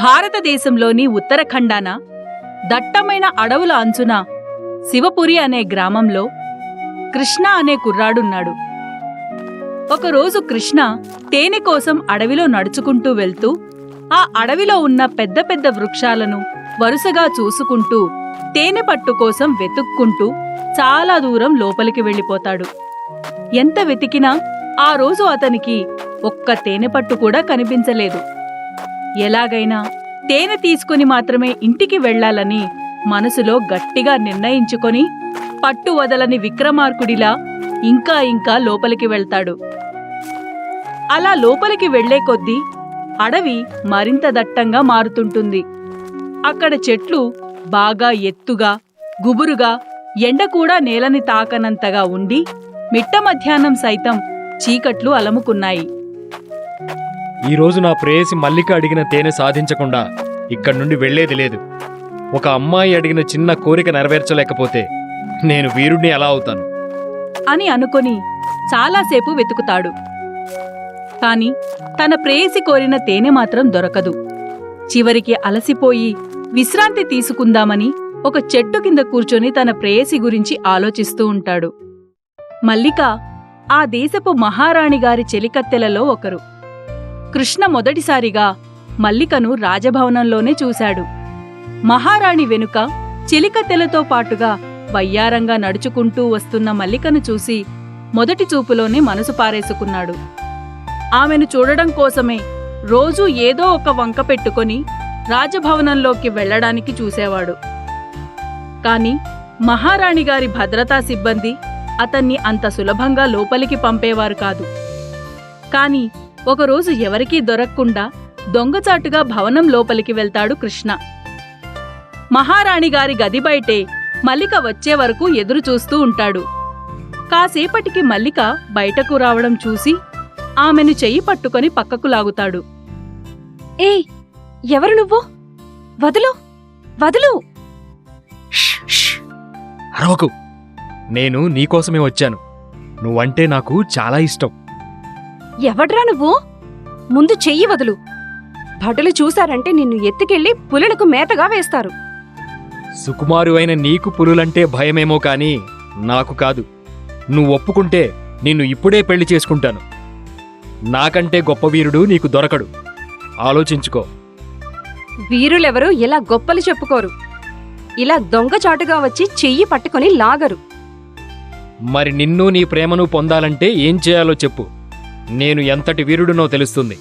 భారతదేశంలోని ఉత్తరాఖండాన దట్టమైన అడవుల అంచున శివపురి అనే గ్రామంలో కృష్ణ అనే కుర్రాడున్నాడు. ఒకరోజు కృష్ణ తేనె కోసం అడవిలో నడుచుకుంటూ వెళ్తూ ఆ అడవిలో ఉన్న పెద్ద పెద్ద వృక్షాలను వరుసగా చూసుకుంటూ తేనె పట్టు కోసం వెతుక్కుంటూ చాలా దూరం లోపలికి వెళ్ళిపోతాడు. ఎంత వెతికినా ఆ రోజు అతనికి ఒక్క తేనెపట్టు కూడా కనిపించలేదు. ఎలాగైనా తేనె తీసుకుని మాత్రమే ఇంటికి వెళ్లాలని మనసులో గట్టిగా నిర్ణయించుకొని పట్టు వదలని విక్రమార్కుడిలా ఇంకా ఇంకా లోపలికి వెళ్తాడు. అలా లోపలికి వెళ్లే కొద్దీ అడవి మరింత దట్టంగా మారుతుంటుంది. అక్కడ చెట్లు బాగా ఎత్తుగా, గుబురుగా, ఎండ కూడా నేలని తాకనంతగా ఉండి మిట్ట మధ్యాహ్నం సైతం చీకట్లు అలముకున్నాయి. ఈరోజు నా ప్రేయసి మల్లిక అడిగిన తేనె సాధించకుండా ఇక్కడి నుండి వెళ్లేది లేదు. ఒక అమ్మాయి అడిగిన చిన్న కోరిక నెరవేర్చలేకపోతే నేను వీరుణ్ణి ఎలా అవుతాను అని అనుకొని చాలాసేపు వెతుకుతాడు. కాని తన ప్రేయసి కోరిన తేనె మాత్రం దొరకదు. చివరికి అలసిపోయి విశ్రాంతి తీసుకుందామని ఒక చెట్టు కింద కూర్చొని తన ప్రేయసి గురించి ఆలోచిస్తూ ఉంటాడు. మల్లిక ఆ దేశపు మహారాణిగారి చెలికత్తెలలో ఒకరు. కృష్ణ మొదటిసారిగా మల్లికను రాజభవనంలోనే చూశాడు. మహారాణి వెనుక చెలికత్తెలతో పాటుగా వయ్యారంగా నడుచుకుంటూ వస్తున్న మల్లికను చూసి మొదటి చూపులోనే మనసు పారేసుకున్నాడు. ఆమెను చూడడం కోసమే రోజూ ఏదో ఒక వంక పెట్టుకొని రాజభవనంలోకి వెళ్లడానికి చూసేవాడు. కాని మహారాణిగారి భద్రతా సిబ్బంది అతన్ని అంత సులభంగా లోపలికి పంపేవారు కాదు. కాని ఒకరోజు ఎవరికీ దొరక్కుండా దొంగచాటుగా భవనం లోపలికి వెళ్తాడు కృష్ణ. మహారాణిగారి గది బయటే మల్లిక వచ్చే వరకు ఎదురుచూస్తూ ఉంటాడు. కాసేపటికి మల్లిక బయటకు రావడం చూసి ఆమెను చెయ్యి పట్టుకొని పక్కకు లాగుతాడు. ఏయ్, ఎవరు నువ్వు? వదులు, వదులు! అరవకు, నేను నీకోసమే వచ్చాను. నువ్వంటే నాకు చాలా ఇష్టం. ఎవడ్రా నువ్వు? ముందు చెయ్యి వదులు. భటులు చూశారంటే నిన్ను ఎత్తుకెళ్లి పులులకు మేతగా వేస్తారు. సుకుమారు అయిన నీకు పులులంటే భయమేమో కాని నాకు కాదు. నువ్వు ఒప్పుకుంటే నిన్ను ఇప్పుడే పెళ్లి చేసుకుంటాను. నాకంటే గొప్ప వీరుడు నీకు దొరకడు. ఆలోచించుకో. వీరులెవరూ ఇలా గొప్పలు చెప్పుకోరు. ఇలా దొంగచాటుగా వచ్చి చెయ్యి పట్టుకొని లాగరు. మరి నిన్ను నీ ప్రేమను పొందాలంటే ఏం చేయాలో చెప్పు. నేను ఎంతటి వీరుడునో తెలుస్తుంది.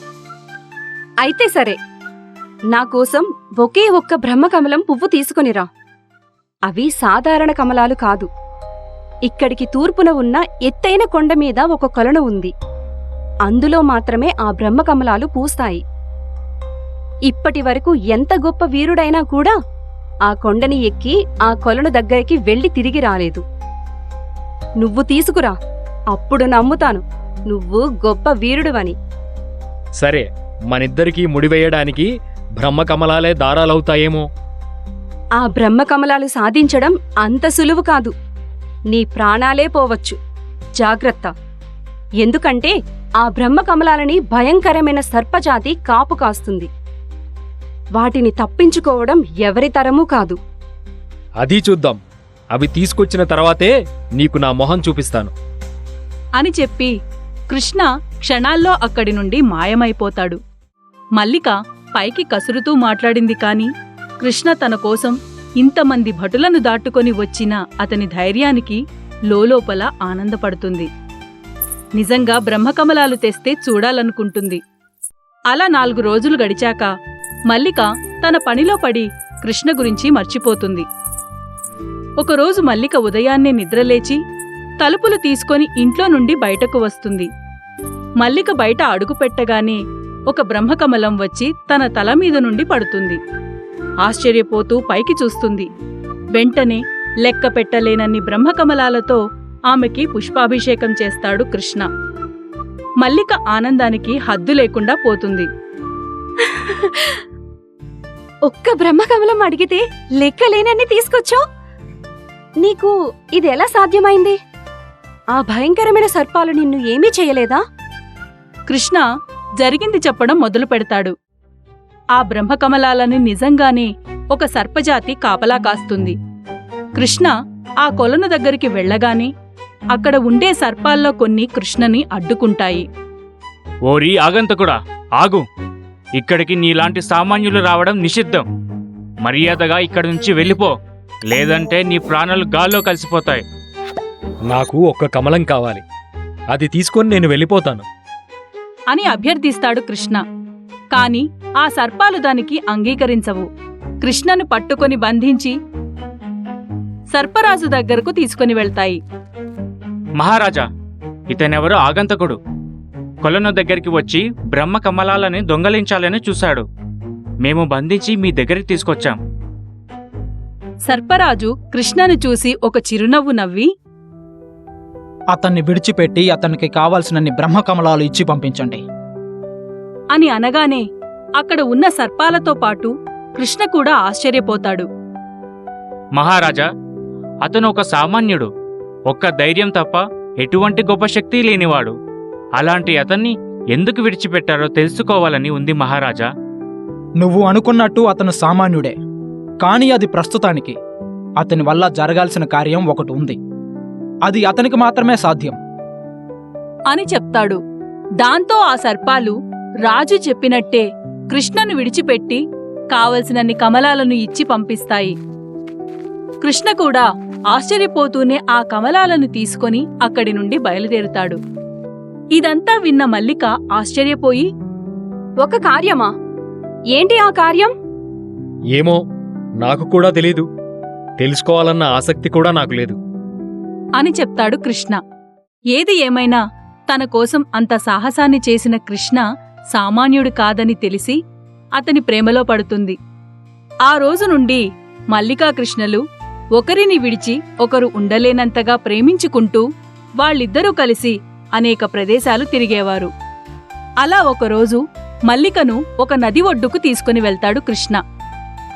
అయితే సరే, నాకోసం ఒకే ఒక్క బ్రహ్మకమలం పువ్వు తీసుకునిరా. అవి సాధారణ కమలాలు కాదు. ఇక్కడికి తూర్పున ఉన్న ఎత్తైన కొండమీద ఒక కొలను ఉంది. అందులో మాత్రమే ఆ బ్రహ్మకమలాలు పూస్తాయి. ఇప్పటివరకు ఎంత గొప్ప వీరుడైనా కూడా ఆ కొండని ఎక్కి ఆ కొలను దగ్గరికి వెళ్లి తిరిగి రాలేదు. నువ్వు తీసుకురా, అప్పుడు నమ్ముతాను నువ్వు గొప్ప వీరుడువని. సరే, మనిద్దరికీ ముడివేయడానికి బ్రహ్మకమలాలే దారాలవుతాయేమో. ఆ బ్రహ్మకమలాలు సాధించడం అంత సులువు కాదు. నీ ప్రాణాలే పోవచ్చు. జాగ్రత్త. ఎందుకంటే ఆ బ్రహ్మకమలాలని భయంకరమైన సర్పజాతి కాపు కాస్తుంది. వాటిని తప్పించుకోవడం ఎవరి తరమూ కాదు. అది చూద్దాం. అవి తీసుకొచ్చిన తర్వాతే నీకు నా మొహం చూపిస్తాను అని చెప్పి కృష్ణ క్షణాల్లో అక్కడి నుండి మాయమైపోతాడు. మల్లిక పైకి కసురుతూ మాట్లాడింది కాని కృష్ణ తన కోసం ఇంతమంది భటులను దాటుకొని వచ్చిన అతని ధైర్యానికి లోలోపల ఆనందపడుతుంది. నిజంగా బ్రహ్మకమలాలు తెస్తే చూడాలనుకుంటుంది. అలా 4 రోజులు గడిచాక మల్లిక తన పనిలో పడి కృష్ణ గురించి మర్చిపోతుంది. ఒకరోజు మల్లిక ఉదయాన్నే నిద్రలేచి తలుపులు తీసుకొని ఇంట్లో నుండి బయటకు వస్తుంది. మల్లిక బయట అడుగుపెట్టగానే ఒక బ్రహ్మకమలం వచ్చి తన తల మీద నుండి పడుతుంది. ఆశ్చర్యపోతూ పైకి చూస్తుంది. వెంటనే లెక్క పెట్టలేనన్ని బ్రహ్మకమలాలతో ఆమెకి పుష్పాభిషేకం చేస్తాడు కృష్ణ. మల్లిక ఆనందానికి హద్దు లేకుండా పోతుంది. ఒక్క బ్రహ్మకమలం అడిగితే లెక్కలేనన్ని తీసుకొచ్చావు. నీకు ఇదెలా సాధ్యమైంది? ఆ భయంకరమైన సర్పాలు నిన్ను ఏమీ చేయలేదా? కృష్ణ జరిగింది చెప్పడం మొదలు పెడతాడు. ఆ బ్రహ్మకమలాలని నిజంగానే ఒక సర్పజాతి కాపలా కాస్తుంది. కృష్ణ ఆ కొలను దగ్గరికి వెళ్ళగానే అక్కడ ఉండే సర్పాల్లో కొన్ని కృష్ణని అడ్డుకుంటాయి. ఓరి ఆగంతకుడా, ఆగు! ఇక్కడికి నీలాంటి సామాన్యులు రావడం నిషిద్ధం. మర్యాదగా ఇక్కడి నుంచి వెళ్ళిపో, లేదంటే నీ ప్రాణాలు గాల్లో కలిసిపోతాయి. నాకు ఒక్క కమలం కావాలి, అది తీసుకొని నేను వెళ్ళిపోతాను. అని అభ్యర్థిస్తాడు కృష్ణ. కాని ఆ సర్పాలు దానికి అంగీకరించవు. కృష్ణను పట్టుకొని బంధించి సర్పరాజు దగ్గరకు తీసుకొని వెళ్తాయి. మహారాజా, ఇతనెవరో ఆగంతకుడు. కొలను దగ్గరికి వచ్చి బ్రహ్మ కమలాలని దొంగలించాలని చూశాడు. మేము బంధించి మీ దగ్గరికి తీసుకొచ్చాం. సర్పరాజు కృష్ణను చూసి ఒక చిరునవ్వు నవ్వి, అతన్ని విడిచిపెట్టి అతనికి కావాల్సినన్ని బ్రహ్మకమలాలు ఇచ్చి పంపించండి. అని అనగానే అక్కడ ఉన్న సర్పాలతో పాటు కృష్ణ కూడా ఆశ్చర్యపోతాడు. మహారాజా, అతను ఒక సామాన్యుడు, ఒక్క ధైర్యం తప్ప ఎటువంటి గొప్ప శక్తి లేనివాడు. అలాంటి అతన్ని ఎందుకు విడిచిపెట్టారో తెలుసుకోవాలని ఉంది మహారాజా. నువ్వు అనుకున్నట్టు అతను సామాన్యుడే, కాని అది ప్రస్తుతానికి. అతని వల్ల జరగాల్సిన కార్యం ఒకటి ఉంది. అది అతనికి మాత్రమే సాధ్యం అని చెప్తాడు. దాంతో ఆ సర్పాలు రాజు చెప్పినట్టే కృష్ణను విడిచిపెట్టి కావలసినన్ని కమలాలను ఇచ్చి పంపిస్తాయి. కృష్ణ కూడా ఆశ్చర్యపోతూనే ఆ కమలాలను తీసుకొని అక్కడి నుండి బయలుదేరుతాడు. ఇదంతా విన్న మల్లిక ఆశ్చర్యపోయి, ఒక కార్యమా? ఏంటి ఆ కార్యం? ఏమో, నాకు కూడా తెలీదు. తెలుసుకోవాలన్న ఆసక్తి కూడా నాకు లేదు అని చెప్తాడు కృష్ణ. ఏది ఏమైనా తన కోసం అంత సాహసాన్ని చేసిన కృష్ణ సామాన్యుడు కాదని తెలిసి అతని ప్రేమలో పడుతుంది. ఆ రోజు నుండి మల్లికా కృష్ణలు ఒకరిని విడిచి ఒకరు ఉండలేనంతగా ప్రేమించుకుంటూ వాళ్ళిద్దరూ కలిసి అనేక ప్రదేశాలు తిరిగేవారు. అలా ఒకరోజు మల్లికను ఒక నది ఒడ్డుకు తీసుకుని వెళ్తాడు కృష్ణ.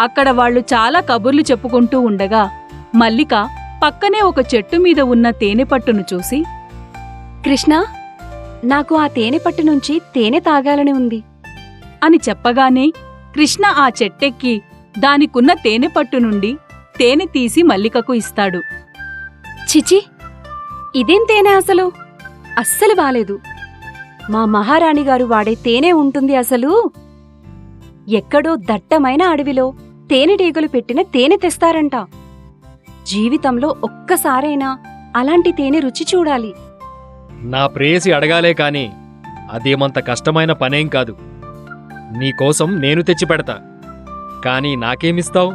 అక్కడ వాళ్లు చాలా కబుర్లు చెప్పుకుంటూ ఉండగా మల్లిక పక్కనే ఒక చెట్టు మీద ఉన్న తేనెపట్టును చూసి, కృష్ణ, నాకు ఆ తేనెపట్టు నుంచి తేనె తాగాలని ఉంది అని చెప్పగానే కృష్ణ ఆ చెట్టెక్కి దానికున్న తేనెపట్టు నుండి తేనె తీసి మల్లికకు ఇస్తాడు. చిచి, ఇదేం తేనె అసలు? అస్సలు బాలేదు. మా మహారాణిగారు వాడే తేనె ఉంటుంది అసలు. ఎక్కడో దట్టమైన అడవిలో తేనెటీగలు పెట్టిన తేనె తెస్తారంట. జీవితంలో ఒక్కసారైనా అలాంటి తేనె రుచి చూడాలి. నా ప్రేయసి అడగాలే కాని అదేమంత కష్టమైన పనేం కాదు. నీకోసం నేను తెచ్చిపెడతా, కాని నాకేమిస్తావు?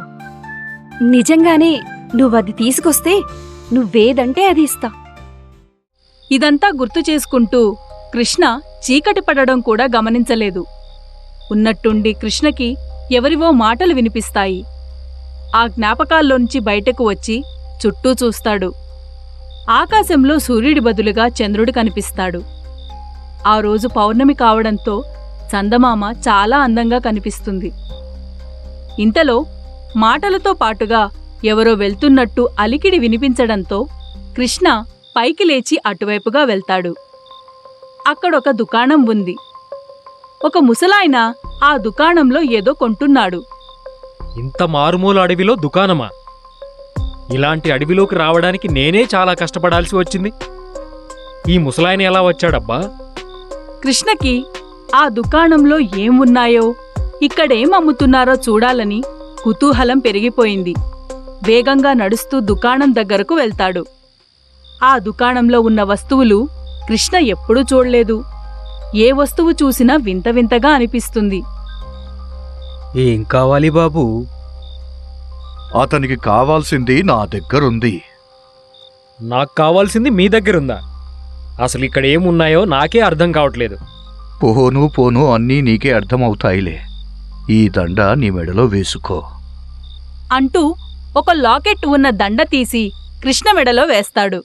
నిజంగానే నువ్వది తీసుకొస్తే నువ్వేదంటే అది ఇస్తా. ఇదంతా గుర్తు చేసుకుంటూ కృష్ణ చీకటి పడడం కూడా గమనించలేదు. ఉన్నట్టుండి కృష్ణకి ఎవరివో మాటలు వినిపిస్తాయి. ఆ జ్ఞాపకాల్లోంచి బయటకు వచ్చి చుట్టూ చూస్తాడు. ఆకాశంలో సూర్యుడి బదులుగా చంద్రుడు కనిపిస్తాడు. ఆ రోజు పౌర్ణమి కావడంతో చందమామ చాలా అందంగా కనిపిస్తుంది. ఇంతలో మాటలతో పాటుగా ఎవరో వెళ్తున్నట్టు అలికిడి వినిపించడంతో కృష్ణ పైకి లేచి అటువైపుగా వెళ్తాడు. అక్కడొక దుకాణం ఉంది. ఒక ముసలాయన ఆ దుకాణంలో ఏదో కొంటున్నాడు. ఇంత మారుమూల అడవిలో దుకాణమా? ఇలాంటి అడవిలోకి రావడానికి నేనే చాలా కష్టపడాల్సి వచ్చింది. ఈ ముసలాయన ఎలా వచ్చాడబ్బా? కృష్ణకి ఆ దుకాణంలో ఏం ఉన్నాయో, ఇక్కడేం అమ్ముతున్నారో చూడాలని కుతూహలం పెరిగిపోయింది. వేగంగా నడుస్తూ దుకాణం దగ్గరకు వెళ్తాడు. ఆ దుకాణంలో ఉన్న వస్తువులు కృష్ణ ఎప్పుడూ చూడలేదు. ఏ వస్తువు చూసినా వింత వింతగా అనిపిస్తుంది. ఏం కావాలి బాబూ? అతనికి కావాల్సింది నా దగ్గరుంది. నాకు కావాల్సింది మీ దగ్గరుందా? అసలు ఇక్కడ ఏమున్నాయో నాకే అర్థం కావట్లేదు. పోను పోను అన్నీ నీకే అర్థమవుతాయిలే. ఈ దండ నీ మెడలో వేసుకో అంటూ ఒక లాకెట్ ఉన్న దండ తీసి కృష్ణ మెడలో వేస్తాడు.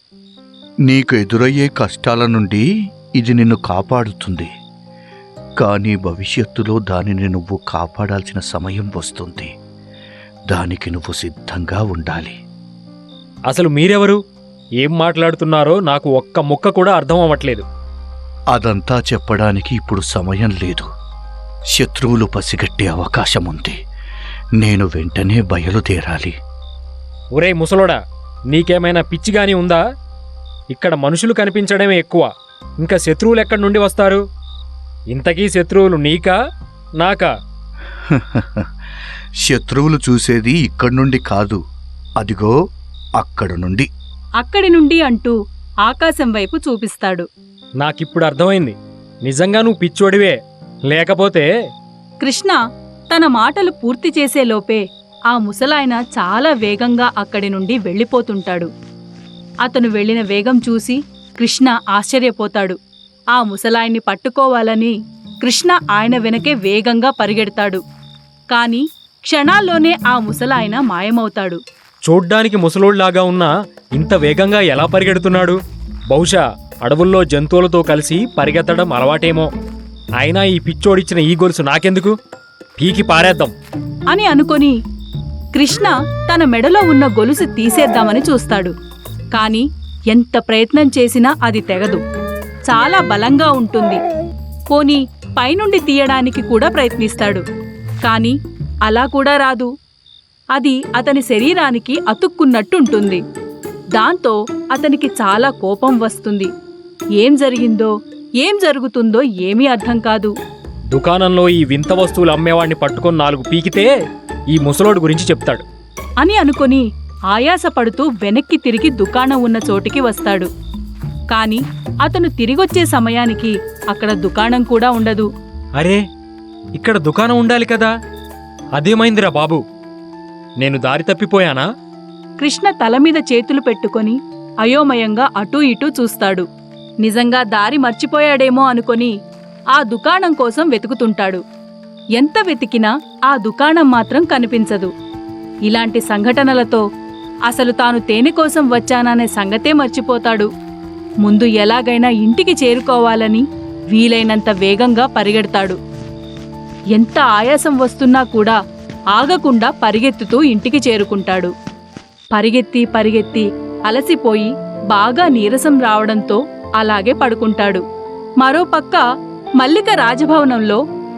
నీకు ఎదురయ్యే కష్టాల నుండి ఇది నిన్ను కాపాడుతుంది. కానీ భవిష్యత్తులో దానిని నువ్వు కాపాడాల్సిన సమయం వస్తుంది. దానికి నువ్వు సిద్ధంగా ఉండాలి. అసలు మీరెవరు? ఏం మాట్లాడుతున్నారో నాకు ఒక్క ముక్క కూడా అర్థం అవ్వట్లేదు. అదంతా చెప్పడానికి ఇప్పుడు సమయం లేదు. శత్రువులు పసిగట్టే అవకాశముంది. నేను వెంటనే బయలుదేరాలి. ఒరేయ్ ముసలోడా, నీకేమైనా పిచ్చిగాని ఉందా? ఇక్కడ మనుషులు కనిపించడమే ఎక్కువ, ఇంకా శత్రువులు ఎక్కడి నుండి వస్తారు? ఇంతకీ శత్రువులు నీకా నాకా? శత్రువులు చూసేది ఇక్కడి నుండి కాదు, అదిగో అక్కడ నుండి. అక్కడి నుండి అంటూ ఆకాశం వైపు చూపిస్తాడు. నాకిప్పుడు అర్థమైంది, నిజంగా నువ్వు పిచ్చోడివే. లేకపోతే కృష్ణ తన మాటలు పూర్తి చేసేలోపే ఆ ముసలాయన చాలా వేగంగా అక్కడి నుండి వెళ్ళిపోతుంటాడు. అతను వెళ్ళిన వేగం చూసి కృష్ణ ఆశ్చర్యపోతాడు. ఆ ముసలాయన్ని పట్టుకోవాలని కృష్ణ ఆయన వెనకే వేగంగా పరిగెడతాడు. కాని క్షణాల్లోనే ఆ ముసలాయన మాయమవుతాడు. చూడ్డానికి ముసలోళ్లాగా ఉన్నా ఇంత వేగంగా ఎలా పరిగెడుతున్నాడు? బహుశా అడవుల్లో జంతువులతో కలిసి పరిగెత్తడం అలవాటేమో. అయినా ఈ పిచ్చోడిచ్చిన ఈ గొలుసు నాకెందుకు? పీకి పారేద్దాం అని అనుకొని కృష్ణ తన మెడలో ఉన్న గొలుసు తీసేద్దామని చూస్తాడు. కాని ఎంత ప్రయత్నం చేసినా అది తెగదు. చాలా బలంగా ఉంటుంది. పోనీ పైనుండి తీయడానికి కూడా ప్రయత్నిస్తాడు. కాని అలా కూడా రాదు. అది అతని శరీరానికి అతుక్కున్నట్టుంటుంది. దాంతో అతనికి చాలా కోపం వస్తుంది. ఏం జరిగిందో ఏం జరుగుతుందో ఏమీ అర్థం కాదు. దుకాణంలో ఈ వింత వస్తువులు అమ్మేవాణ్ణి పట్టుకొని 4 పీకితే ఈ ముసలోడు గురించి చెప్తాడు అని అనుకొని ఆయాసపడుతూ వెనక్కి తిరిగి దుకాణం ఉన్న చోటికి వస్తాడు. కాని అతను తిరిగొచ్చే సమయానికి అక్కడ దుకాణం కూడా ఉండదు. అరే, ఇక్కడ దుకాణం ఉండాలి కదా, అదేమైందిరా బాబు? నేను దారి తప్పిపోయానా? కృష్ణ తలమీద చేతులు పెట్టుకొని అయోమయంగా అటూ ఇటూ చూస్తాడు. నిజంగా దారి మర్చిపోయాడేమో అనుకొని ఆ దుకాణం కోసం వెతుకుతుంటాడు. ఎంత వెతికినా ఆ దుకాణం మాత్రం కనిపించదు. ఇలాంటి సంఘటనలతో అసలు తాను తేనె కోసం వచ్చాననే సంగతే మర్చిపోతాడు. ముందు ఎలాగైనా ఇంటికి చేరుకోవాలని వీలైనంత వేగంగా పరిగెడతాడు. ఎంత ఆయాసం వస్తున్నా కూడా ఆగకుండా పరిగెత్తుతూ ఇంటికి చేరుకుంటాడు. పరిగెత్తి పరిగెత్తి అలసిపోయి బాగా నీరసం రావడంతో అలాగే పడుకుంటాడు. మరోపక్క మల్లిక రాజభవనంలో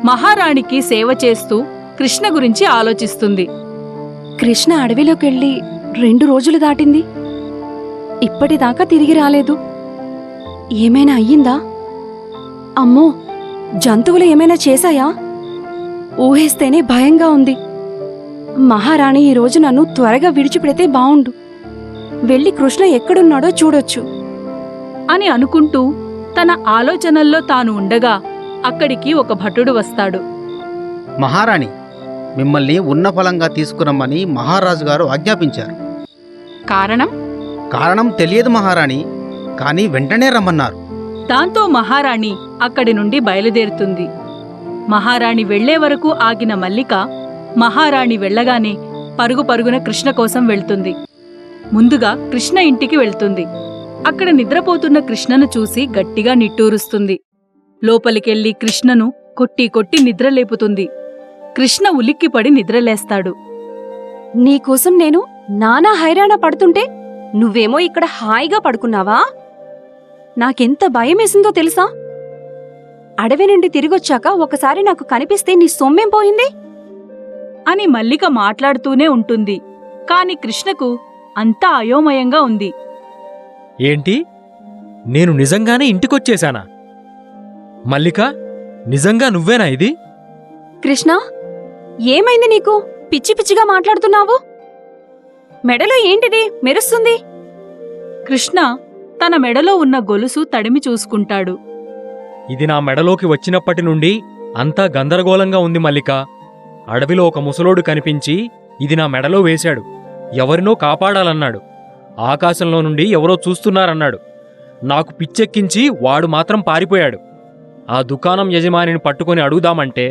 మహారాణికి సేవ చేస్తూ కృష్ణ గురించి ఆలోచిస్తుంది. కృష్ణ అడవిలోకెళ్ళి 2 రోజులు దాటింది. ఇప్పటిదాకా తిరిగి రాలేదు. ఏమైనా అయ్యిందా? అమ్మో, జంతువులు ఏమైనా చేశాయా? ఊహేస్తేనే భయంగా ఉంది. మహారాణి ఈరోజు నన్ను త్వరగా విడిచిపెడితే బావుండు. వెళ్ళి కృష్ణ ఎక్కడున్నాడో చూడొచ్చు అని అనుకుంటూ తన ఆలోచనల్లో తాను ఉండగా అక్కడికి ఒక భటుడు వస్తాడు. మహారాణి, మిమ్మల్ని ఉన్నఫలంగా తీసుకురమ్మని మహారాజు గారు ఆజ్ఞాపించారు. కారణం తెలియదు మహారాణి, కానీ వెంటనే రమ్మన్నారు. దాంతో మహారాణి అక్కడి నుండి బయలుదేరుతుంది. మహారాణి వెళ్లే వరకు ఆగిన మల్లిక మహారాణి వెళ్లగానే పరుగు పరుగున కృష్ణ కోసం వెళ్తుంది. ముందుగా కృష్ణ ఇంటికి వెళ్తుంది. అక్కడ నిద్రపోతున్న కృష్ణను చూసి గట్టిగా నిట్టూరుస్తుంది. లోపలికెళ్లి కృష్ణను కొట్టి కొట్టి నిద్రలేపుతుంది. కృష్ణ ఉలిక్కిపడి నిద్రలేస్తాడు. నీకోసం నేను నానా హైరాణ పడుతుంటే నువ్వేమో ఇక్కడ హాయిగా పడుకున్నావా? నాకెంత భయమేసిందో తెలుసా? అడవి నుండి తిరిగొచ్చాక ఒకసారి నాకు కనిపిస్తే నీ సొమ్మేం పోయింది అని మల్లిక మాట్లాడుతూనే ఉంటుంది. కాని కృష్ణకు అంతా అయోమయంగా ఉంది. ఏంటి, నేను నిజంగానే ఇంటికొచ్చేశానా? మల్లిక, నిజంగా నువ్వేనా ఇది? కృష్ణ, ఏమైంది నీకు? పిచ్చి పిచ్చిగా మాట్లాడుతున్నావు. మెడలో ఏంటిది మెరుస్తుంది? కృష్ణ తన మెడలో ఉన్న గొలుసు తడిమి చూసుకుంటాడు. ఇది నా మెడలోకి వచ్చినప్పటి నుండి అంతా గందరగోళంగా ఉంది మల్లిక. అడవిలో ఒక ముసలోడు కనిపించి ఇది నా మెడలో వేశాడు. ఎవరినో కాపాడాలన్నాడు. ఆకాశంలో నుండి ఎవరో చూస్తున్నారన్నాడు. నాకు పిచ్చెక్కించి వాడు మాత్రం పారిపోయాడు. ఆ దుకాణం యజమానిని పట్టుకొని అడుగుదామంటే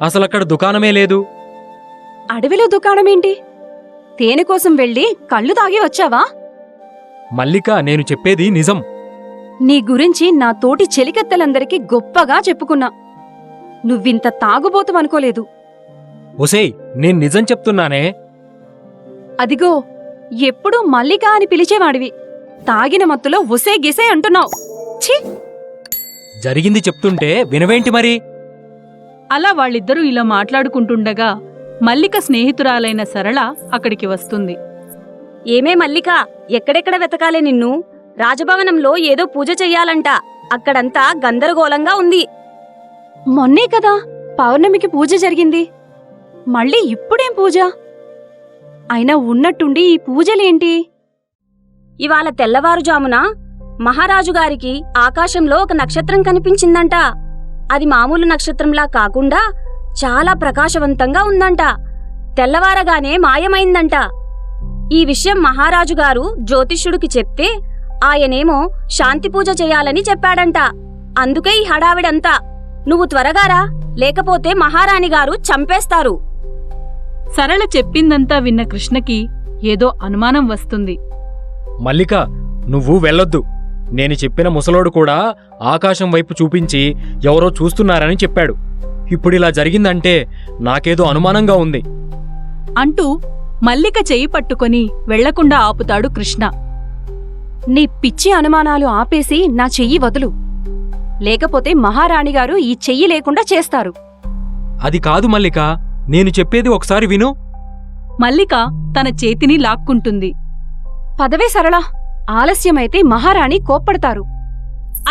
అసలక్కడ దుకాణమే లేదు. అడవిలో దుకాణమేంటి? తేనె కోసం వెళ్ళి కళ్ళు తాగి వచ్చావా? మల్లిక, నేను చెప్పేది నిజం. నీ గురించి నా తోటి చెలికత్తెలందరికీ గొప్పగా చెప్పుకున్నా. నువ్వింత తాగుబోతువనుకోలేదు. ఒసేయ్, నేను నిజం చెప్తున్నానే. అదిగో, ఎప్పుడూ మల్లిక అని పిలిచేవాడివి. తాగిన మత్తులో ఒసే గిసే అంటున్నావు. ఛీ! జరిగింది చెప్తుంటే వినవేంటి మరి? అలా వాళ్ళిద్దరూ ఇలా మాట్లాడుకుంటుండగా మల్లిక స్నేహితురాలైన సరళ అక్కడికి వస్తుంది. ఏమే మల్లిక, ఎక్కడెక్కడ వెతకాలే నిన్ను? రాజభవనంలో ఏదో పూజ చెయ్యాలంట. అక్కడంతా గందరగోళంగా ఉంది. మొన్నే కదా పౌర్ణమికి పూజ జరిగింది. మళ్ళీ ఇప్పుడేం పూజ? అయినా ఉన్నట్టుండి ఈ పూజలేంటి? ఇవాళ తెల్లవారుజామున మహారాజుగారికి ఆకాశంలో ఒక నక్షత్రం కనిపించిందంట. అది మామూలు నక్షత్రంలా కాకుండా చాలా ప్రకాశవంతంగా ఉందంట. తెల్లవారగానే మాయమైందంట. ఈ విషయం మహారాజుగారు జ్యోతిష్యుడికి చెప్తే ఆయనేమో శాంతి పూజ చేయాలని చెప్పాడంట. అందుకే ఈ హడావిడంతా. నువ్వు త్వరగారా, లేకపోతే మహారాణిగారు చంపేస్తారు. సరళ చెప్పిందంతా విన్న కృష్ణకి ఏదో అనుమానం వస్తుంది. మల్లిక, నువ్వు వెళ్ళొద్దు. నేను చెప్పిన ముసలోడు కూడా ఆకాశం వైపు చూపించి ఎవరో చూస్తున్నారని చెప్పాడు. ఇప్పుడిలా జరిగిందంటే నాకేదో అనుమానంగా ఉంది అంటూ మల్లిక చెయ్యి పట్టుకొని వెళ్లకుండా ఆపుతాడు కృష్ణ. నీ పిచ్చి అనుమానాలు ఆపేసి నా చెయ్యి వదులు, లేకపోతే మహారాణిగారు ఈ చెయ్యి లేకుండా చేస్తారు. అది కాదు మల్లిక, నేను చెప్పేది ఒకసారి విను. మల్లిక తన చేతిని లాక్కుంటుంది. పదవే సరళ, ఆలస్యమైతే మహారాణి కోప్పడతారు.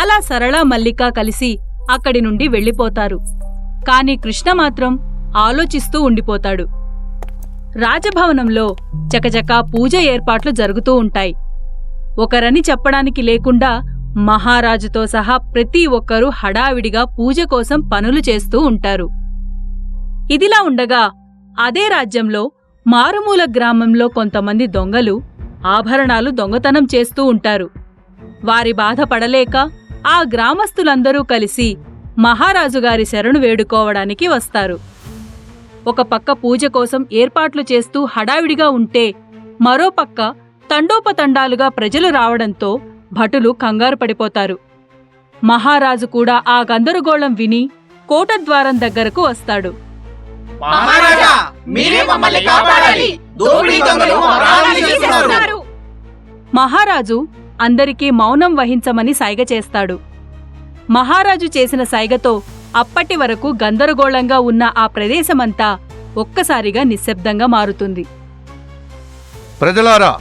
అలా సరళ మల్లిక కలిసి అక్కడి నుండి వెళ్ళిపోతారు. కాని కృష్ణ మాత్రం ఆలోచిస్తూ ఉండిపోతాడు. రాజభవనంలో చకచకా పూజ ఏర్పాట్లు జరుగుతూ ఉంటాయి. ఒకరని చెప్పడానికి లేకుండా మహారాజుతో సహా ప్రతి ఒక్కరూ హడావిడిగా పూజ కోసం పనులు చేస్తూ ఉంటారు. ఇదిలా ఉండగా అదే రాజ్యంలో మారుమూల గ్రామంలో కొంతమంది దొంగలు ఆభరణాలు దొంగతనం చేస్తూ ఉంటారు. వారి బాధ పడలేక ఆ గ్రామస్తులందరూ కలిసి మహారాజుగారి శరణు వేడుకోవడానికి వస్తారు. ఒక పక్క పూజ కోసం ఏర్పాట్లు చేస్తూ హడావిడిగా ఉంటే మరోపక్క తండోపతండాలుగా ప్రజలు రావడంతో భటులు కంగారు పడిపోతారు. మహారాజు కూడా ఆ గందరగోళం విని కోటద్వారం దగ్గరకు వస్తాడు. మహారాజా, మీరే మమ్మల్ని కాపాడాలి. దోపిడీ దొంగలు మా ప్రాణాలు తీస్తున్నారు. మహారాజు అందరికీ మౌనం వహించమని సైగ చేస్తాడు. మహారాజు చేసిన సైగతో అప్పటి వరకు గందరగోళంగా ఉన్న ఆ ప్రదేశమంతా ఒక్కసారిగా నిశ్శబ్దంగా మారుతుంది. ప్రజలారా,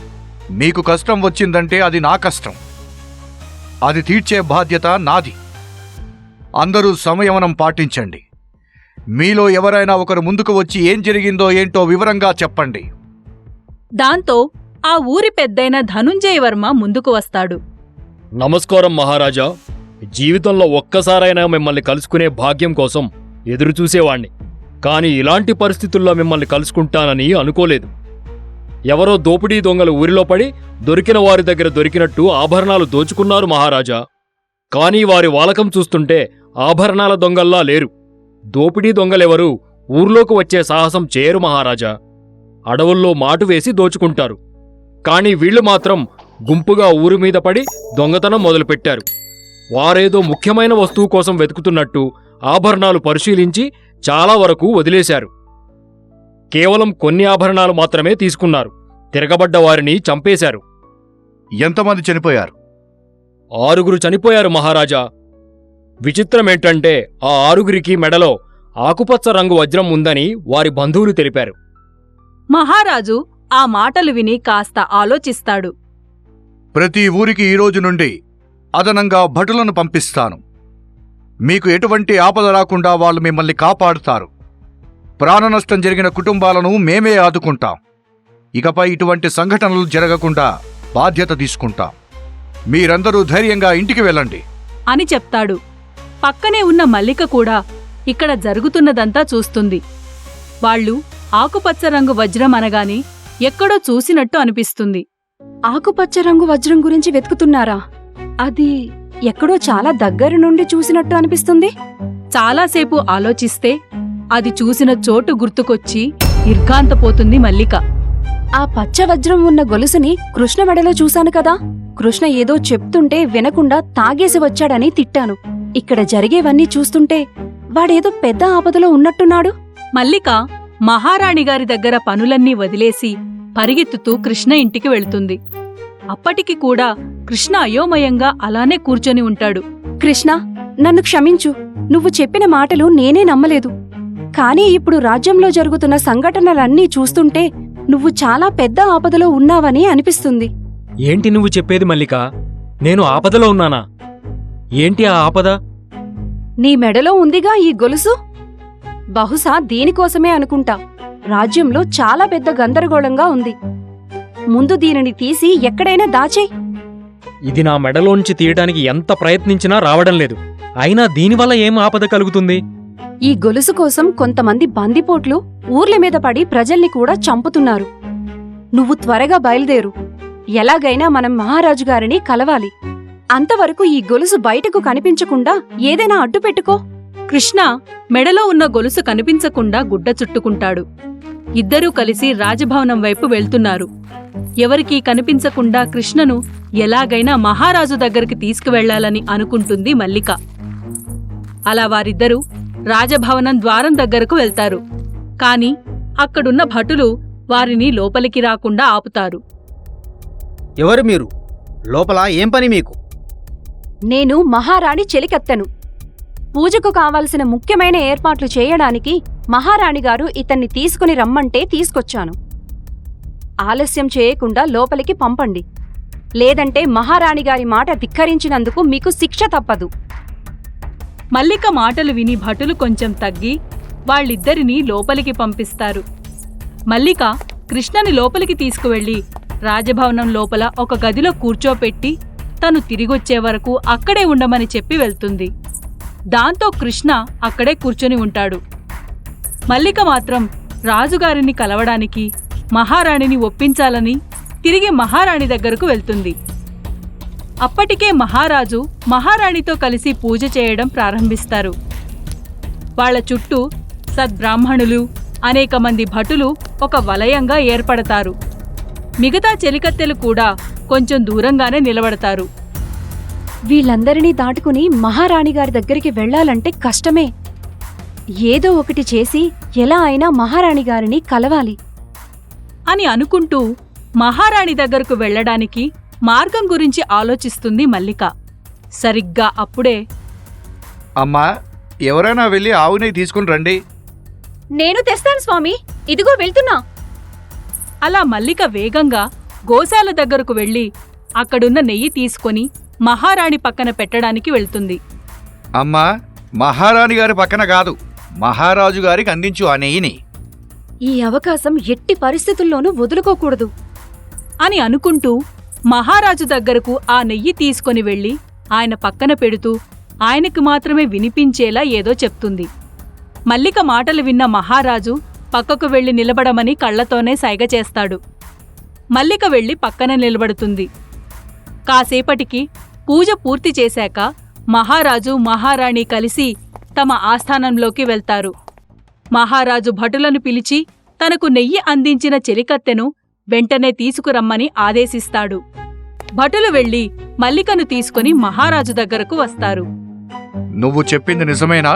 మీకు కష్టం వచ్చిందంటే అది నా కష్టం. అది తీర్చే బాధ్యత నాది. అందరూ సంయమనం పాటించండి. మీలో ఎవరైనా ఒకరు ముందుకు వచ్చి ఏం జరిగిందో ఏంటో వివరంగా చెప్పండి. దాంతో ఆ ఊరి పెద్దైన ధనుంజయవర్మ ముందుకు వస్తాడు. నమస్కారం మహారాజా. జీవితంలో ఒక్కసారైనా మిమ్మల్ని కలుసుకునే భాగ్యం కోసం ఎదురుచూసేవాణ్ణి. కాని ఇలాంటి పరిస్థితుల్లో మిమ్మల్ని కలుసుకుంటానని అనుకోలేదు. ఎవరో దోపిడీ దొంగలు ఊరిలో పడి దొరికిన వారి దగ్గర దొరికినట్టు ఆభరణాలు దోచుకున్నారు మహారాజా. కానీ వారి వాలకం చూస్తుంటే ఆభరణాల దొంగల్లా లేరు. దోపిడీ దొంగలెవరూ ఊర్లోకి వచ్చే సాహసం చేయరు మహారాజా. అడవుల్లో మాటు వేసి దోచుకుంటారు. కాని వీళ్లు మాత్రం గుంపుగా ఊరి మీద పడి దొంగతనం మొదలుపెట్టారు. వారేదో ముఖ్యమైన వస్తువు కోసం వెతుకుతున్నట్టు ఆభరణాలు పరిశీలించి చాలా వరకు వదిలేశారు. కేవలం కొన్ని ఆభరణాలు మాత్రమే తీసుకున్నారు. తిరగబడ్డ వారిని చంపేశారు. ఎంతమంది చనిపోయారు? 6 చనిపోయారు మహారాజా. విచిత్రమేంటంటే ఆ 6 మెడలో ఆకుపచ్చ రంగు వజ్రం ఉందని వారి బంధువులు తెలిపారు. మహారాజు ఆ మాటలు విని కాస్త ఆలోచిస్తాడు. ప్రతి ఊరికి ఈరోజు నుండి అదనంగా భటులను పంపిస్తాను. మీకు ఎటువంటి ఆపద రాకుండా వాళ్ళు మిమ్మల్ని కాపాడుతారు. ప్రాణనష్టం జరిగిన కుటుంబాలను మేమే ఆదుకుంటాం. ఇకపై ఇటువంటి సంఘటనలు జరగకుండా బాధ్యత తీసుకుంటాం. మీరందరూ ధైర్యంగా ఇంటికి వెళ్ళండి అని చెప్తాడు. పక్కనే ఉన్న మల్లిక కూడా ఇక్కడ జరుగుతున్నదంతా చూస్తుంది. వాళ్ళు ఆకుపచ్చ రంగు వజ్రం అనగానే ఎక్కడో చూసినట్టు అనిపిస్తుంది. ఆకుపచ్చ రంగు వజ్రం గురించి వెతుకుతున్నారా? అది ఎక్కడో చాలా దగ్గర నుండి చూసినట్టు అనిపిస్తుంది. చాలాసేపు ఆలోచిస్తే అది చూసిన చోటు గుర్తుకొచ్చి నిర్ఘాంతపోతుంది మల్లిక. ఆ పచ్చ వజ్రం ఉన్న గొలుసుని కృష్ణ మెడలో చూశాను కదా. కృష్ణ ఏదో చెప్తుంటే వినకుండా తాగేసి వచ్చాడని తిట్టాను. ఇక్కడ జరిగేవన్నీ చూస్తుంటే వాడేదో పెద్ద ఆపదలో ఉన్నట్టున్నాడు. మల్లిక మహారాణిగారి దగ్గర పనులన్నీ వదిలేసి పరిగెత్తుతూ కృష్ణ ఇంటికి వెళ్తుంది. అప్పటికి కూడా కృష్ణ అయోమయంగా అలానే కూర్చొని ఉంటాడు. కృష్ణ, నన్ను క్షమించు. నువ్వు చెప్పిన మాటలు నేనే నమ్మలేదు. కానీ ఇప్పుడు రాజ్యంలో జరుగుతున్న సంఘటనలన్నీ చూస్తుంటే నువ్వు చాలా పెద్ద ఆపదలో ఉన్నావని అనిపిస్తుంది. ఏంటి నువ్వు చెప్పేది మల్లిక? నేను ఆపదలో ఉన్నానా? ఏంటి ఆ ఆపద? నీ మెడలో ఉందిగా ఈ గొలుసు. బహుశా దీనికోసమే అనుకుంటా. రాజ్యంలో చాలా పెద్ద గందరగోళంగా ఉంది. ముందు దీనిని తీసి ఎక్కడైనా దాచేయ్. ఇది నా మెడలోంచి తీయడానికి ఎంత ప్రయత్నించినా రావడం లేదు. అయినా దీనివల్ల ఏం ఆపద కలుగుతుంది? ఈ గొలుసు కోసం కొంతమంది బందిపోట్లు ఊర్ల మీద పడి ప్రజల్ని కూడా చంపుతున్నారు. నువ్వు త్వరగా బయలుదేరు. ఎలాగైనా మనం మహారాజు గారిని కలవాలి. అంతవరకు ఈ గొలుసు బయటకు కనిపించకుండా ఏదైనా అడ్డు పెట్టుకో. కృష్ణ మెడలో ఉన్న గొలుసు కనిపించకుండా గుడ్డ చుట్టుకుంటాడు. ఇద్దరూ కలిసి రాజభవనం వైపు వెళ్తున్నారు. ఎవరికీ కనిపించకుండా కృష్ణను ఎలాగైనా మహారాజు దగ్గరికి తీసుకువెళ్లాలని అనుకుంటుంది మల్లిక. అలా వారిద్దరూ రాజభవనం ద్వారం దగ్గరకు వెళ్తారు. కాని అక్కడున్న భటులు వారిని లోపలికి రాకుండా ఆపుతారు. ఎవరు మీరు? లోపల ఏం పని మీకు? నేను మహారాణి చెలికత్తెను. పూజకు కావాల్సిన ముఖ్యమైన ఏర్పాట్లు చేయడానికి మహారాణిగారు ఇతన్ని తీసుకుని రమ్మంటే తీసుకొచ్చాను. ఆలస్యం చేయకుండా లోపలికి పంపండి. లేదంటే మహారాణిగారి మాట ధిక్కరించినందుకు మీకు శిక్ష తప్పదు. మల్లిక మాటలు విని భటులు కొంచెం తగ్గి వాళ్ళిద్దరినీ లోపలికి పంపిస్తారు. మల్లిక కృష్ణని లోపలికి తీసుకువెళ్లి రాజభవనం లోపల ఒక గదిలో కూర్చోపెట్టి తను తిరిగొచ్చే వరకు అక్కడే ఉండమని చెప్పి వెళ్తుంది. దాంతో కృష్ణ అక్కడే కూర్చొని ఉంటాడు. మల్లిక మాత్రం రాజుగారిని కలవడానికి మహారాణిని ఒప్పించాలని తిరిగి మహారాణి దగ్గరకు వెళ్తుంది. అప్పటికే మహారాజు మహారాణితో కలిసి పూజ చేయడం ప్రారంభిస్తారు. వాళ్ల చుట్టూ సద్బ్రాహ్మణులు, అనేక మంది భటులు ఒక వలయంగా ఏర్పడతారు. మిగతా చెలికత్తెలు కూడా కొంచెం దూరంగానే నిలబడతారు. వీళ్ళందరినీ దాటుకుని మహారాణిగారి దగ్గరికి వెళ్లాలంటే కష్టమే. ఏదో ఒకటి చేసి ఎలా అయినా మహారాణిగారిని కలవాలి అని అనుకుంటూ మహారాణి దగ్గరకు వెళ్లడానికి మార్గం గురించి ఆలోచిస్తుంది మల్లిక. సరిగ్గా అప్పుడే అమ్మా, ఎవరైనా వెళ్ళి ఆవు నెయ్యి తీసుకుని రండి. నేను తెస్తాను స్వామి, ఇదిగో వెళ్తున్నా. అలా మల్లిక వేగంగా గోశాల దగ్గరకు వెళ్లి అక్కడున్న నెయ్యి తీసుకొని మహారాణి పక్కన పెట్టడానికి వెళ్తుంది. అమ్మా, మహారాణి గారి పక్కన కాదు, మహారాజు గారికి అందించు ఆ నెయ్యిని. ఈ అవకాశం ఎట్టి పరిస్థితుల్లోనూ వదులుకోకూడదు అని అనుకుంటూ మహారాజు దగ్గరకు ఆ నెయ్యి తీసుకొని వెళ్లి ఆయన పక్కన పెడుతూ ఆయనకు మాత్రమే వినిపించేలా ఏదో చెప్తుంది. మల్లిక మాటలు విన్న మహారాజు పక్కకు వెళ్లి నిలబడమని కళ్లతోనే సైగ చేస్తాడు. మల్లిక వెళ్లి పక్కన నిలబడుతుంది. కాసేపటికి పూజ పూర్తి చేశాక మహారాజు మహారాణి కలిసి తమ ఆస్థానంలోకి వెళ్తారు. మహారాజు భటులను పిలిచి తనకు నెయ్యి అందించిన చెలికత్తెను వెంటనే తీసుకురమ్మని ఆదేశిస్తాడు. భటులు వెళ్లి మల్లికను తీసుకుని మహారాజు దగ్గరకు వస్తారు. నువ్వు చెప్పింది నిజమేనా?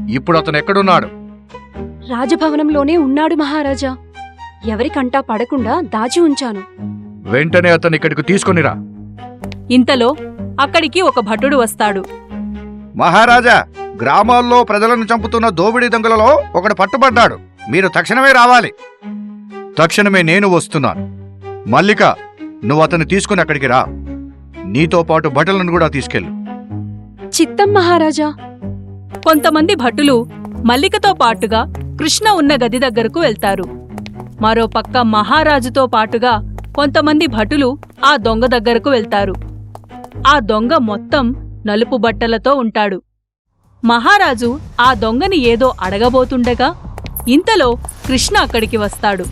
ఇప్పుడు అతను ఎక్కడున్నాడు? రాజభవనంలోనే ఉన్నాడు మహారాజా. ఎవరికంటా పడకుండా దాచి ఉంచాను. వెంటనే అతను ఇక్కడికి తీసుకొనిరా. ఇంతలో అక్కడికి ఒక భటుడు వస్తాడు. మహారాజా, గ్రామాల్లో ప్రజలను చంపుతున్న దోపిడీ దొంగలలో ఒకడు పట్టుబడ్డాడు. మీరు తక్షణమే రావాలి. తక్షణమే నేను వస్తున్నాను. మల్లిక, నువ్వు అతన్ని తీసుకుని అక్కడికి రా. నీతో పాటు భటులను కూడా తీసుకెళ్ళు. చిత్తం మహారాజా. కొంతమంది భటులు మల్లికతో పాటుగా కృష్ణ ఉన్న గది దగ్గరకు వెళ్తారు. మరోపక్క మహారాజుతో పాటుగా కొంతమంది భటులు ఆ దొంగ దగ్గరకు వెళ్తారు. ఆ దొంగ మొత్తం నలుపు బట్టలతో ఉంటాడు. మహారాజు ఆ దొంగని ఏదో అడగబోతుండగా ఇంతలో కృష్ణ అక్కడికి వస్తాడు.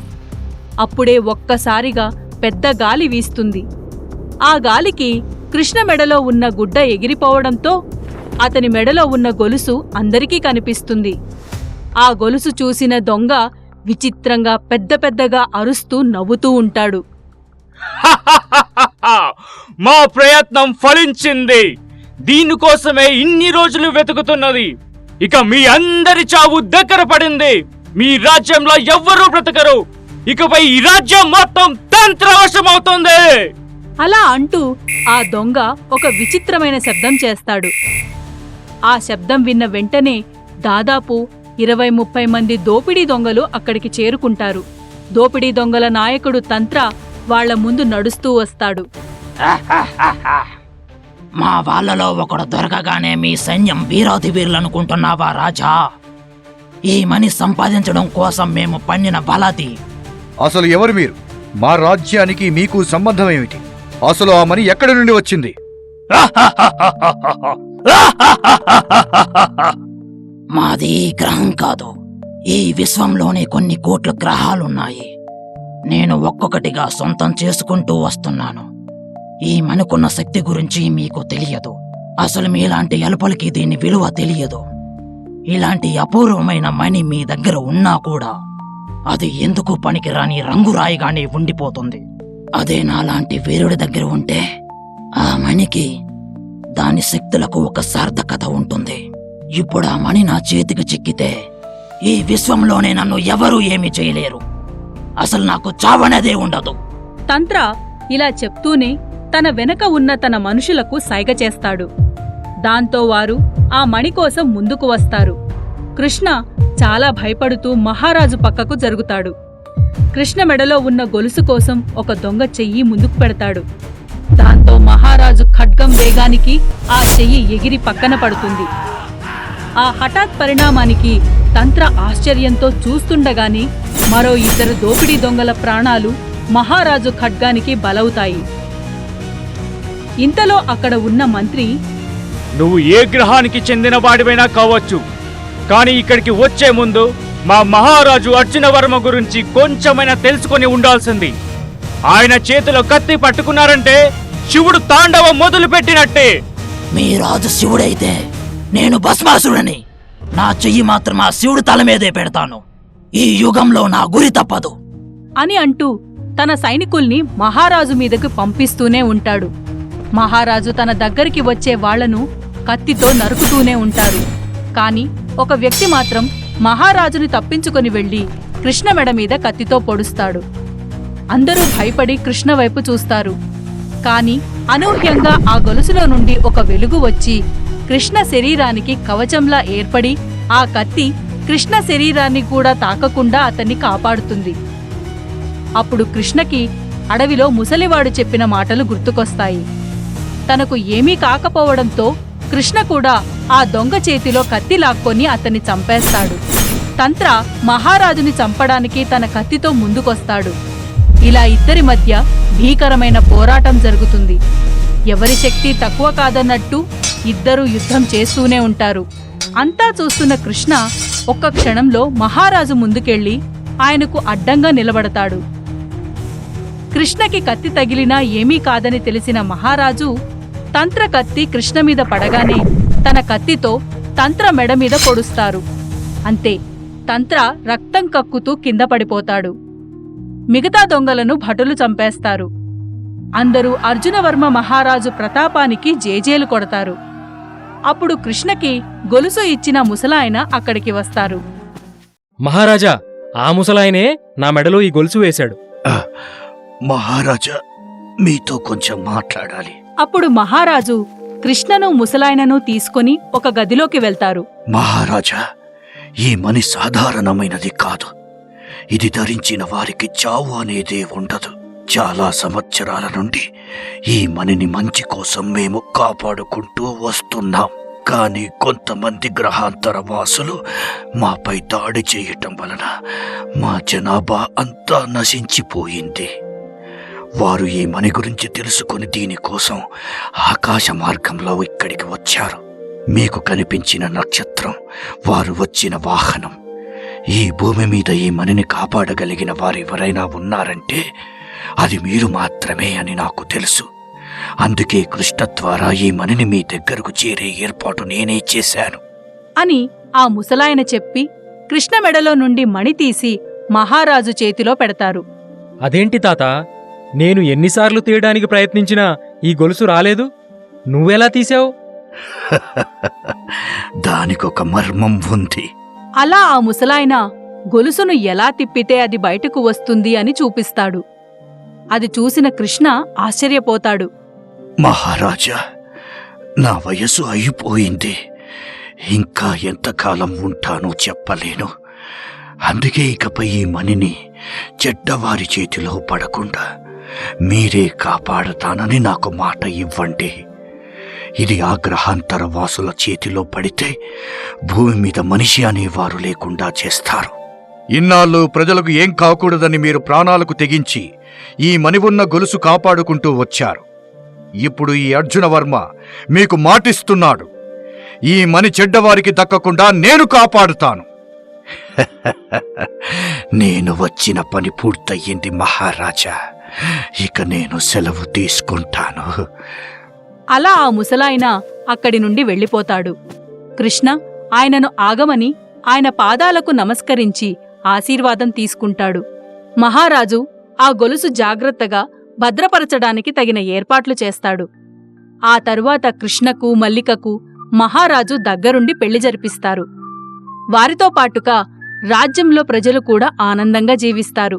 అప్పుడే ఒక్కసారిగా పెద్ద గాలి వీస్తుంది. ఆ గాలికి కృష్ణ మెడలో ఉన్న గుడ్డ ఎగిరిపోవడంతో అతని మెడలో ఉన్న గొలుసు అందరికీ కనిపిస్తుంది. ఆ గొలుసు చూసిన దొంగ విచిత్రంగా పెద్ద పెద్దగా అరుస్తూ నవ్వుతూ ఉంటాడు. మా ప్రయత్నం ఫలించింది. దీనికోసమే ఇన్ని రోజులు వెతుకుతున్నది. ఇక మీ అందరి చావు దగ్గర పడింది. మీ రాజ్యంలో ఎవ్వరూ బ్రతకరు. ఇకపై ఈ రాజ్యం మొత్తం తంత్రవశమవుతుంది. అలా అంటూ ఆ దొంగ ఒక విచిత్రమైన శబ్దం చేస్తాడు. ఆ శబ్దం విన్న వెంటనే దాదాపు 20-30 మంది దోపిడీ దొంగలు అక్కడికి చేరుకుంటారు. దోపిడీ దొంగల నాయకుడు తంత్ర వాళ్ల ముందు నడుస్తూ వస్తాడు. మా వాళ్ళలో ఒకడు దొరకగానే మీ సైన్యం వీరాధి వీరులనుకుంటున్నావా రాజా? ఈ మని సంపాదించడం కోసం మేము పన్నిన బలాది. అసలు ఎవరు మీరు? మా రాజ్యానికి మీకు సంబంధం ఏమిటి? అసలు ఆ మనీ ఎక్కడి నుండి వచ్చింది? మాది ఈ గ్రహం కాదు, ఈ విశ్వంలోనే కొన్ని కోట్ల గ్రహాలున్నాయి. నేను ఒక్కొక్కటిగా సొంతం చేసుకుంటూ వస్తున్నాను. ఈ మనకున్న శక్తి గురించి మీకు తెలియదు. అసలు మీలాంటి ఎలుపలికి దీని విలువ తెలియదు. ఇలాంటి అపూర్వమైన మణి మీ దగ్గర ఉన్నా కూడా అది ఎందుకు పనికిరాని రంగురాయిగానే ఉండిపోతుంది. అదే నాలాంటి వీరుడి దగ్గర ఉంటే ఆ మణికి దాని శక్తులకు ఒక సార్థకత ఉంటుంది. ఇప్పుడు ఆ మణి నా చేతికి చిక్కితే ఈ విశ్వంలోనే నన్ను ఎవరూ ఏమీ చేయలేరు. అసలు నాకు చావనేదే ఉండదు. తంత్ర ఇలా చెప్తూనే తన వెనక ఉన్న తన మనుషులకు సైగ చేస్తాడు. దాంతో వారు ఆ మణి కోసం ముందుకు వస్తారు. కృష్ణ చాలా భయపడుతూ మహారాజు పక్కకు జరుగుతాడు. కృష్ణ మెడలో ఉన్న గొలుసు కోసం ఒక దొంగ చెయ్యి ముందుకు పెడతాడు. దాంతో మహారాజు ఖడ్గం వేగానికి ఆ చెయ్యి ఎగిరి పక్కన పడుతుంది. ఆ హఠాత్ పరిణామానికి తంత్ర ఆశ్చర్యంతో చూస్తుండగానే మరో 2 దోపిడీ దొంగల ప్రాణాలు మహారాజు ఖడ్గానికి బలవుతాయి. ఇంతలో అక్కడ ఉన్న మంత్రి, నువ్వు ఏ గ్రహానికి చెందిన వాడివైనా కావచ్చు, కానీ ఇక్కడికి వచ్చే ముందు మా మహారాజు అర్జునవర్మ గురించి కొంచెమైనా తెలుసుకొని ఉండాల్సింది. ఆయన చేతిలో కత్తి పట్టుకున్నారంటే శివుడు తాండవం మొదలు పెట్టినట్టే. మీ రాజు శివుడైతే నేను భస్మాసురుడని. నా చెయ్యి మాత్రం ఆ శివుడి తల మీదే పెడతాను. ఈ యుగంలో నా గురి తప్పదు అని అంటూ తన సైనికుల్ని మహారాజు మీదకు పంపిస్తూనే ఉంటాడు. మహారాజు తన దగ్గరికి వచ్చే వాళ్లను కత్తితో నరుకుతూనే ఉంటారు. కాని ఒక వ్యక్తి మాత్రం మహారాజుని తప్పించుకొని వెళ్లి కృష్ణ మెడ మీద కత్తితో పొడుస్తాడు. అందరూ భయపడి కృష్ణ వైపు చూస్తారు. కాని అనూహ్యంగా ఆ గొలుసులో నుండి ఒక వెలుగు వచ్చి కృష్ణ శరీరానికి కవచంలా ఏర్పడి ఆ కత్తి కృష్ణ శరీరాన్ని కూడా తాకకుండా అతన్ని కాపాడుతుంది. అప్పుడు కృష్ణకి అడవిలో ముసలివాడు చెప్పిన మాటలు గుర్తుకొస్తాయి. తనకు ఏమీ కాకపోవడంతో కృష్ణ కూడా ఆ దొంగ చేతిలో కత్తి లాక్కొని అతన్ని చంపేస్తాడు. తంత్ర మహారాజుని చంపడానికి తన కత్తితో ముందుకొస్తాడు. ఇలా ఇద్దరి మధ్య భీకరమైన పోరాటం జరుగుతుంది. ఎవరి శక్తి తక్కువ కాదన్నట్టు ఇద్దరూ యుద్ధం చేస్తూనే ఉంటారు. అంతా చూస్తున్న కృష్ణ ఒక్క క్షణంలో మహారాజు ముందుకెళ్లి ఆయనకు అడ్డంగా నిలబడతాడు. కృష్ణకి కత్తి తగిలినా ఏమీ కాదని తెలిసిన మహారాజు తంత్ర కత్తి కృష్ణ మీద పడగానే తన కత్తితో తంత్ర మెడ మీద పొడుస్తారు. అంతే, తంత్ర రక్తం కక్కుతూ కింద పడిపోతాడు. మిగతా దొంగలను భటులు చంపేస్తారు. అందరూ అర్జునవర్మ మహారాజు ప్రతాపానికి జేజేలు కొడతారు. అప్పుడు కృష్ణకి గొలుసు ఇచ్చిన ముసలాయన అక్కడికి వస్తారు. మహారాజా, ఆ ముసలాయనే నా మెడలో ఈ గొలుసు వేశాడు. మహారాజా, మీతో కొంచెం మాట్లాడాలి. అప్పుడు మహారాజు కృష్ణను ముసలాయనను తీసుకుని ఒక గదిలోకి వెళ్తారు. మహారాజా, ఈ మణి సాధారణమైనది కాదు. ఇది ధరించిన వారికి చావు అనేదే ఉండదు. చాలా సంవత్సరాల నుండి ఈ మణిని మంచి కోసం మేము కాపాడుకుంటూ వస్తున్నాం. కానీ కొంతమంది గ్రహాంతర వాసులు మాపై దాడి చేయటం వలన మా జనాభా అంతా నశించిపోయింది. వారు ఈ మణి గురించి తెలుసుకుని దీనికోసం ఆకాశ మార్గంలో ఇక్కడికి వచ్చారు. మీకు కనిపించిన నక్షత్రం వారు వచ్చిన వాహనం. ఈ భూమి మీద ఈ మణిని కాపాడగలిగిన వారెవరైనా ఉన్నారంటే అది మీరు మాత్రమే అని నాకు తెలుసు. అందుకే కృష్ణ ద్వారా ఈ మణిని మీ దగ్గరకు చేరే ఏర్పాటు నేనే చేశాను అని ఆ ముసలాయన చెప్పి కృష్ణ మెడలో నుండి మణి తీసి మహారాజు చేతిలో పెడతారు. అదేంటి తాత, నేను ఎన్నిసార్లు తీయడానికి ప్రయత్నించినా ఈ గొలుసు రాలేదు. నువ్వెలా తీశావు? దానికొక మర్మం ఉంది. అలా ఆ ముసలాయన గొలుసును ఎలా తిప్పితే అది బయటకు వస్తుంది అని చూపిస్తాడు. అది చూసిన కృష్ణ ఆశ్చర్యపోతాడు. మహారాజా, నా వయస్సు అయిపోయింది. ఇంకా ఎంతకాలం ఉంటానో చెప్పలేను. అందుకే ఇకపై ఈ మణిని చెడ్డవారి చేతిలో పడకుండా మీరే కాపాడతానని నాకు మాట ఇవ్వండి. ఇది ఆ గ్రహాంతర వాసుల చేతిలో పడితే భూమి మీద మనిషి అనేవారు లేకుండా చేస్తారు. ఇన్నాళ్ళు ప్రజలకు ఏం కాకూడదని మీరు ప్రాణాలకు తెగించి ఈ మణి ఉన్న గొలుసు కాపాడుకుంటూ వచ్చారు. ఇప్పుడు ఈ అర్జునవర్మ మీకు మాటిస్తున్నాడు, ఈ మణి చెడ్డవారికి దక్కకుండా నేను కాపాడుతాను. నేను వచ్చిన పని పూర్తయింది మహారాజా. ఇక నేను సెలవు తీసుకుంటాను. అలా ఆ ముసలాయన అక్కడి నుండి వెళ్ళిపోతాడు. కృష్ణ ఆయనను ఆగమని ఆయన పాదాలకు నమస్కరించి ఆశీర్వాదం తీసుకుంటాడు. మహారాజు ఆ గొలుసు జాగ్రత్తగా భద్రపరచడానికి తగిన ఏర్పాట్లు చేస్తాడు. ఆ తరువాత కృష్ణకు మల్లికకు మహారాజు దగ్గరుండి పెళ్లి జరిపిస్తారు. వారితో పాటుగా రాజ్యంలో ప్రజలు కూడా ఆనందంగా జీవిస్తారు.